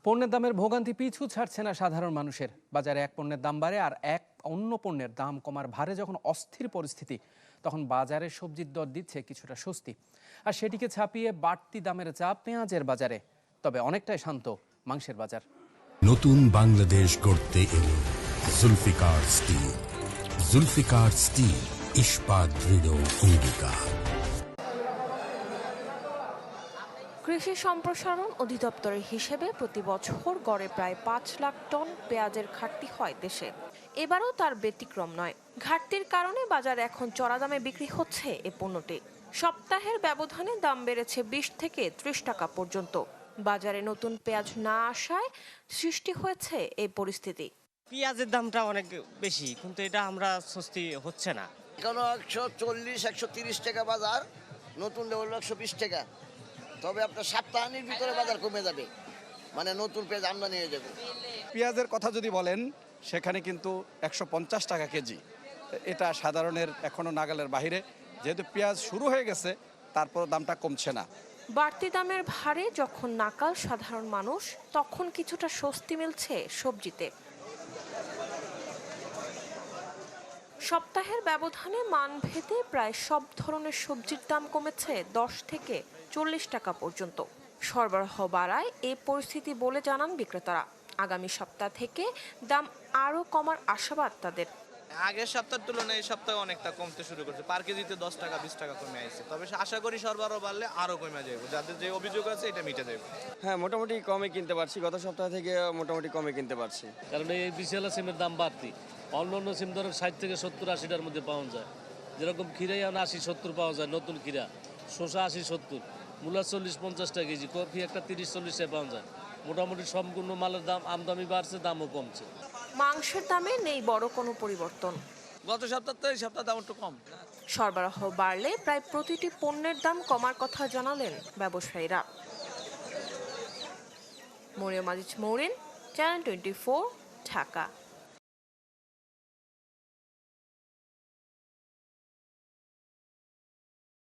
পণ্যের দামের ভোগান্তি পিছু ছাড়ছে না সাধারণ মানুষের। বাজারে এক পণ্যের দাম বাড়ে আর এক অন্য পণ্যের দাম কমার ভারে যখন অস্থির পরিস্থিতি, তখন বাজারে সবজির দর দিচ্ছে কিছুটা স্বস্তি। আর সেটিকে ছাপিয়ে বাড়তি দামের চাপ পেঁয়াজের বাজারে। তবে অনেকটাই শান্ত মাংসের বাজার। নতুন বাংলাদেশ গড়তে এলো জুলফিকার স্টিল। জুলফিকার স্টিল, ইস্পাত দৃঢ় অঙ্গীকার। কৃষি সম্প্রসারণ অধিদপ্তরের হিসেবে প্রতি বছর গড়ে প্রায় ৫ লাখ টন পেঁয়াজের ঘাটতি হয় দেশে। এবারও তার ব্যতিক্রম নয়। ঘাটতির কারণে বাজারে এখন চড়া দামে বিক্রি হচ্ছে এ পণ্যটি। সপ্তাহের ব্যবধানে দাম বেড়েছে ২০ থেকে ৩০ টাকা পর্যন্ত। বাজারে নতুন পেঁয়াজ না আসায় সৃষ্টি হয়েছে এই পরিস্থিতি। পেঁয়াজের দামটা অনেক বেশি, কিন্তু এটা আমরা স্বস্তি হচ্ছে না। এখনো ১৪০-১৩০ টাকা বাজার, নতুন লেভেল ১২০ টাকা। তবে আপনার সপ্তাহের ভিতরে বাজার কমে যাবে, মানে নতুন পেঁয়াজ আমদানি হয়ে যাবে। পেঁয়াজের কথা যদি বলেন, সেখানে কিন্তু ১৫০ টাকা কেজি। এটা সাধারণের এখনো নাগালের বাইরে। যেহেতু পেঁয়াজ শুরু হয়ে গেছে, তারপর দামটা কমছে না। বাড়তি দামের ভারে যখন নাকাল সাধারণ মানুষ, তখন কিছুটা স্বস্তি মিলছে সবজিতে। সপ্তাহের ব্যবধানে মানভেদে প্রায় সব ধরনের সবজির দাম কমেছে ১০ থেকে ৪০ টাকা পর্যন্ত। সরবরাহ বাড়ায় এই পরিস্থিতি বলে জানান বিক্রেতারা। আগামী সপ্তাহ থেকে দাম আরও কমার আশাবাদ তাদের। আগের সপ্তাহের তুলনায় এই সপ্তাহে অনেকটা কমতে শুরু করছে। পার কেজিতে ১০ টাকা ২০ টাকা কমে আসছে। তবে আশা করি সরবরাহ বাড়লে আরও কমে যাবে, যাদের যে অভিযোগ আছে এটা মিটে যাবে। হ্যাঁ, মোটামুটি কমে কিনতে পারছি। গত সপ্তাহ থেকে মোটামুটি কমে কিনতে পারছি। কারণ এই বিশালা সিমের দাম বাড়তি। অন্য সিম ধরেন ৬০ থেকে ৭০-৮০টার মধ্যে পাওয়া যায়। যেরকম খিরাই ৮০-৭০ পাওয়া যায় নতুন খিরা, শসা ৮০-৭০, মূলা ৪০-৫০ টাকা কেজি, কফি একটা ৩০-৪০ টাকা পাওয়া যায়। মোটামুটি সম্পূর্ণ মালের দাম আমদানি বাড়ছে, দামও কমছে। মাংসের দামে নেই বড় কোনো পরিবর্তন। গত সপ্তাহ তো এই সপ্তাহ দাম একটু কম। সরবরাহ বাড়লে প্রায় প্রতিটি পণ্যের দাম কমার কথা জানালেন ব্যবসায়ীরা। মরিয়ম আজিজ মৌরিন, চ্যানেল 24, ঢাকা।